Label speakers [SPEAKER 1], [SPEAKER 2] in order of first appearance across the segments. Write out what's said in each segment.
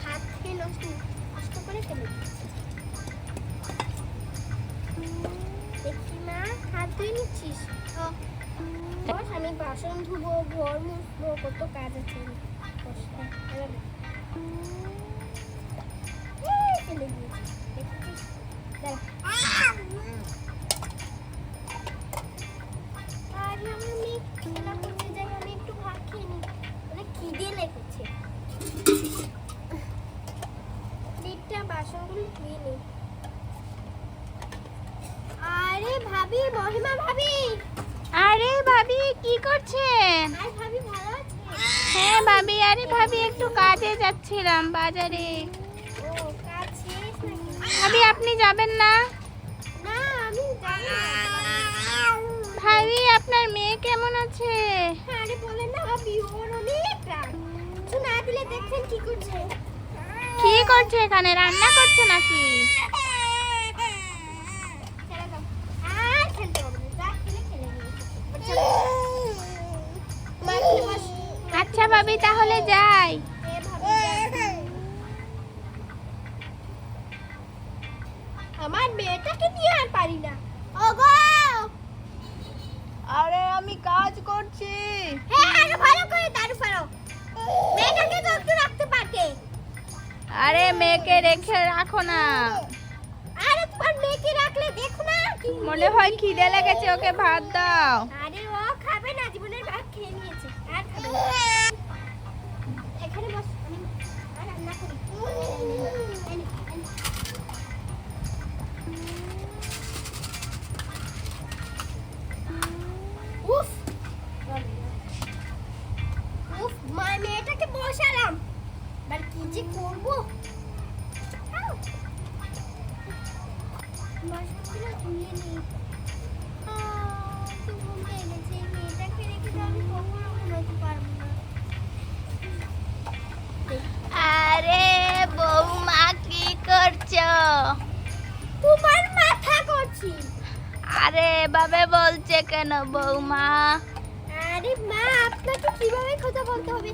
[SPEAKER 1] ভাত খেয়ে নষ্ট নষ্ট করে ফেলে দিচ্ছে। দেখি মা, হাত ধুয়ে নিচ্ছিস? বস, আমি বাসন ধুবো, ঘর মুছবো, কত কাজ আছে। ফেলে দিয়েছি, দেখেছিস? আরে আমার মেয়ে খেলা করতে যাই, আমি একটু ভাত খেয়ে নিই, মানে খিদে লেগেছে। প্লেটটা বাসনগুলো ধুয়ে নিই। আরে ভাবি, মহিমা ভাবি।
[SPEAKER 2] আরে ভাবি কি করছেন?
[SPEAKER 1] আরে ভাবি ভালো আছে?
[SPEAKER 2] হ্যাঁ ভাবি, আরে ভাবি একটু কাজে যাচ্ছিলাম বাজারে।
[SPEAKER 1] ও, কাজ শেষ নাকি?
[SPEAKER 2] ভাবি আপনি যাবেন না?
[SPEAKER 1] না, আমি যাব না।
[SPEAKER 2] ভাবি আপনার মেয়ে কেমন আছে?
[SPEAKER 1] আরে বলেন না ভাবি, ওর অনেক রাগ। কিছু না দিলে দেখছেন কি করছে?
[SPEAKER 2] কি করছে এখানে, রান্না করছে নাকি?
[SPEAKER 1] ছেড়ে দাও। আর খেলতে হবে না, যা খেলে খেলে নিয়েছে। মা, খেলে বস।
[SPEAKER 2] আচ্ছা ভাবি তাহলে যাই।
[SPEAKER 1] এ ভাবি, যা। আমার মেয়েটাকে নিয়ে আর পারি না। ওগো,
[SPEAKER 2] আরে আমি কাজ করছি।
[SPEAKER 1] হ্যাঁ আরে ভালো করে দাঁড়ু ফেলো। মেয়েটাকে তো একটু রাখতে পারতে।
[SPEAKER 2] আরে মেয়েকে রেখে রাখো না,
[SPEAKER 1] আরে তোমার মেয়েকে রাখলে দেখো না কি
[SPEAKER 2] মনে হয় খিদে লেগেছে, ওকে ভাত দাও।
[SPEAKER 1] আরে ও খাবে না, জীবনের ভাত খেয়ে নিয়েছে, আর খাবে না। এখানে বস, আমি আর রান্না করি। উফ উফ, মা, মেয়েটাকে বসালাম, এবার কি যে করবো। বাসনগুলো ধুয়ে নিই। তো ঘুম পেয়ে গেছে, এই মেয়েটাকে রেখে তো আমি কখনো ঘুমাতে পারবো না।
[SPEAKER 2] আরে বৌমা কি করছো?
[SPEAKER 1] তোমার মাথা করছি।
[SPEAKER 2] আরে এভাবে বলছে কেন বৌমা?
[SPEAKER 1] আরে মা, আপনাকে কিভাবে কথা বলতে হবে?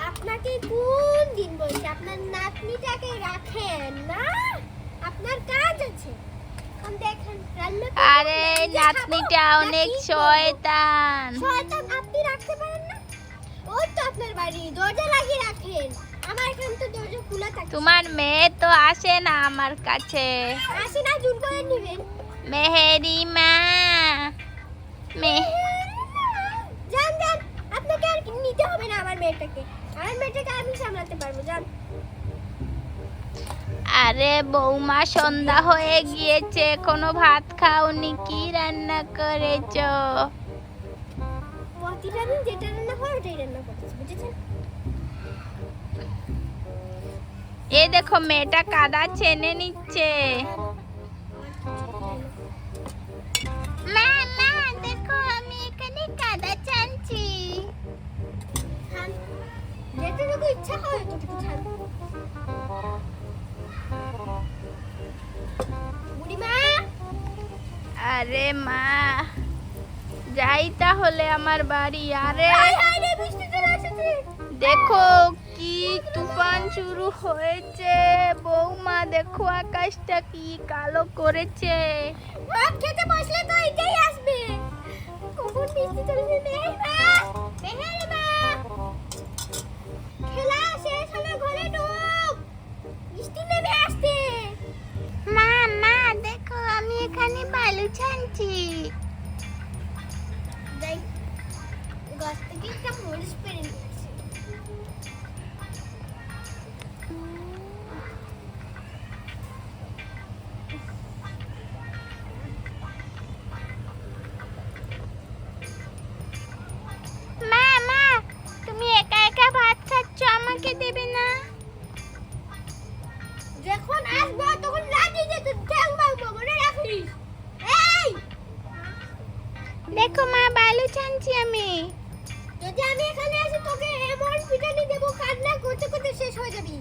[SPEAKER 1] আপনাকে কোন দিন বলছি আপনার নাতনিটাকে রাখেন না, আপনার কাজ আছে। এখন দেখেন রান্না করবো,
[SPEAKER 2] আরে
[SPEAKER 1] নাকি
[SPEAKER 2] নাতনিটা
[SPEAKER 1] খাবো,
[SPEAKER 2] অনেক
[SPEAKER 1] নাকি
[SPEAKER 2] শয়তান।
[SPEAKER 1] শয়তান আপনি রাখতে পারেন না? ওই তো আপনার বাড়ি, দরজা লাগিয়ে রাখেন। আমার এখানে তো দরজা খোলা থাকে।
[SPEAKER 2] তোমার মেয়ে তো আসে না আমার কাছে।
[SPEAKER 1] আসি না, জোর করে নেবেন।
[SPEAKER 2] মেহেরি মা,
[SPEAKER 1] যান যান, আপনাকে আর নিতে হবে না আমার মেয়েটাকে। আমার মেয়েটাকে আমি সামলাতে পারবো, যান।
[SPEAKER 2] আরে বৌমা সন্ধ্যা হয়ে গিয়েছে, এখনো ভাত খাওনি, কি রান্না করেছো?
[SPEAKER 1] প্রতিটা দিন যেটা রান্না হয় ওটাই রান্না করতেছি, বুঝেছেন?
[SPEAKER 2] এ দেখো মেয়েটা কাদা চেনে নিচ্ছে। মা মা দেখো আমি এখানে কাদা চানছি।
[SPEAKER 1] খান, যেটুকু ইচ্ছা হয় ততটুকু খান। বুড়িমা,
[SPEAKER 2] আরে মা যাই তাহলে আমার বাড়ি। আরে
[SPEAKER 1] হায় হায় রে, বৃষ্টি চলে এসেছে।
[SPEAKER 2] দেখো কি তুফান শুরু হয়েছে। বৌমা দেখো আকাশটা কি কালো করেছে।
[SPEAKER 1] ভাত খেতে বসলে তো এটাই আসবে। কখন বৃষ্টি চলে এসেছে? মেহেরিমা, খেলা শেষ হলে ঘরে ঢোক, বৃষ্টি নেমে আসছে।
[SPEAKER 2] মা মা দেখো আমি এখানে বালু ছানছি।
[SPEAKER 1] যাই, গাছ থেকে একটা মরিচ পেড়ে নিয়ে আসি।
[SPEAKER 2] মা মা তুমি একা একা ভাত খাচ্ছ, আমাকে দেবে না?
[SPEAKER 1] যখন আসবো তখন রাজি যে তুই ঠ্যাং ভাঙবো, মনে রাখিস। এই,
[SPEAKER 2] দেখো মা বালু ছানছি আমি।
[SPEAKER 1] যদি আমি এখানে আসি তোকে এমন পিটানি দেবো, কান্না করতে করতে শেষ হয়ে যাবি।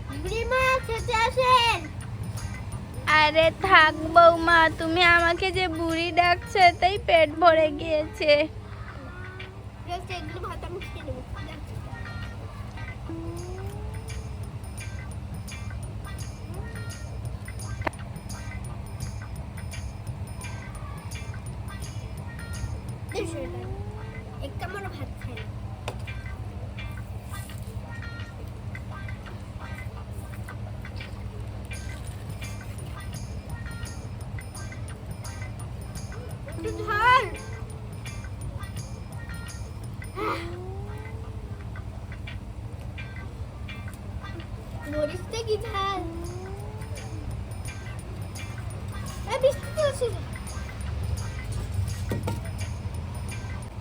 [SPEAKER 1] বুড়িমা, খেতে আসেন।
[SPEAKER 2] আরে থাক বৌমা, তুমি আমাকে যে বুড়ি ডাকছো তাই পেট ভরে গিয়েছে।
[SPEAKER 1] জাস্ট এগুলো ভাত আমি খেয়ে নেবো। একটা আমার ভাত খাই না। একটু ঝাল। মরিচটা কি ঝাল? বৃষ্টি চলছে।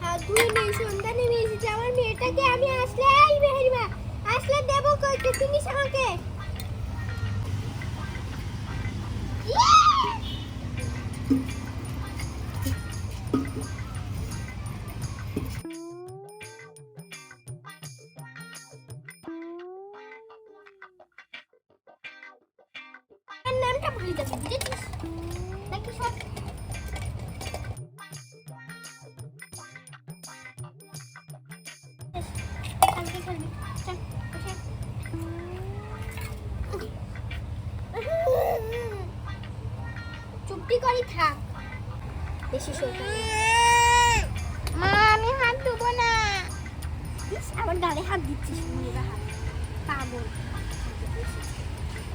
[SPEAKER 1] হাত ধুয়ে নেই, সন্ধ্যা নেমে এসেছে। আমার মেয়েটাকে আমি আসলে এই মেহেরিমা আসলে দেবো কইতে চিনিস আমাকে? নামটা ভুলে যাচ্ছি, বুঝেছিস নাকি? সব কালকে খেলবি। চল চুপটি করি থাক, বেশি শোকা।
[SPEAKER 2] মা আমি হাত ধুবো না।
[SPEAKER 1] আবার গালে হাত দিচ্ছিস, মেয়েরা হাত পাগল।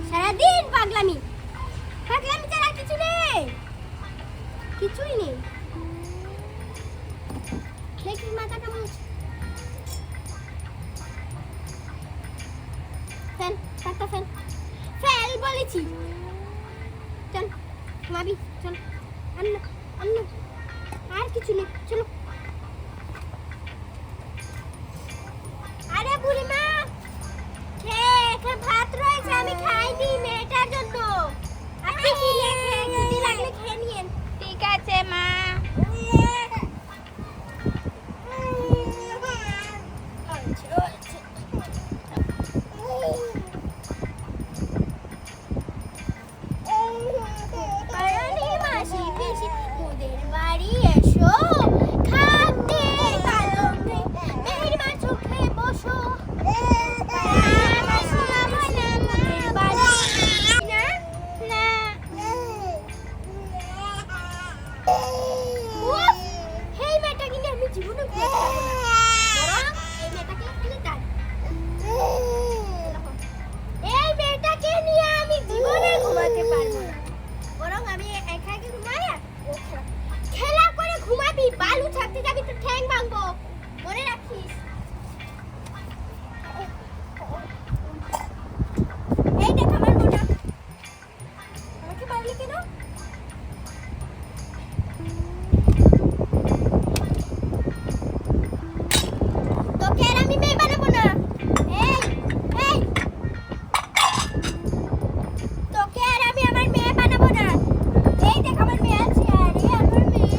[SPEAKER 1] সারাদিন পাগলামি পাগলামি ছাড়া কিছু নেই, কিছুই নেই। দেখি মাথাটা মুছ। ফ্যান পাতা ফ্যান ফেল বলেছি। চল ঘুমাবি, চল। অন্য অন্য আর কিছু নেই, চলো। আরে বুড়িমা এখানে ভাত রয়েছে, আমি খাইনি মেয়েটার জন্য। আপনি কি যদি লাগলে খেয়ে নিয়েন।
[SPEAKER 2] ঠিক আছে মা।
[SPEAKER 1] মাসি পিসি ওদের বাড়ি এসো, খাতে ভালো মেহেরিমা চোখে বসো। মাসি আমার ওদের বাড়ি না না। উফ, এই মেয়েটাকে নিয়ে আমি জীবনে ঘুমাতে পারবো না। বরং এই মেয়েটাকে এখানে দাঁড়। এই মেয়েটাকে নিয়ে আমি জীবনে ঘুমাতে পারবো না। বরং আমি একা একা ঘুমাই, আর ও খেলা করে ঘুমাবি। বালু ছাড়তে যাবি তো ঠ্যাং ভাঙবো, মনে রাখিস। এই দেখ আমার বোনা আমাকে মারলি কেন? তোকে আর আমি মেয়ে বানাবো না। এই এই তোকে আর আমি আমার মেয়ে বানাবো না। এই দেখ আমার মেয়ে আছে। আরে আমার মেয়ে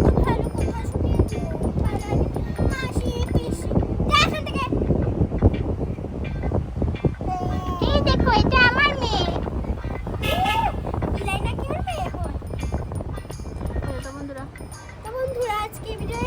[SPEAKER 1] কত ভালো কথা শুনিয়েছে। মাসি পিসি দেখ এখান থেকে।
[SPEAKER 2] এই দেখো এটা আমার মেয়ে।
[SPEAKER 1] বিলাই নাকি ওর মেয়ে এখন?
[SPEAKER 2] বন্ধুরা
[SPEAKER 1] তো বন্ধুরা আজকে ভিডিও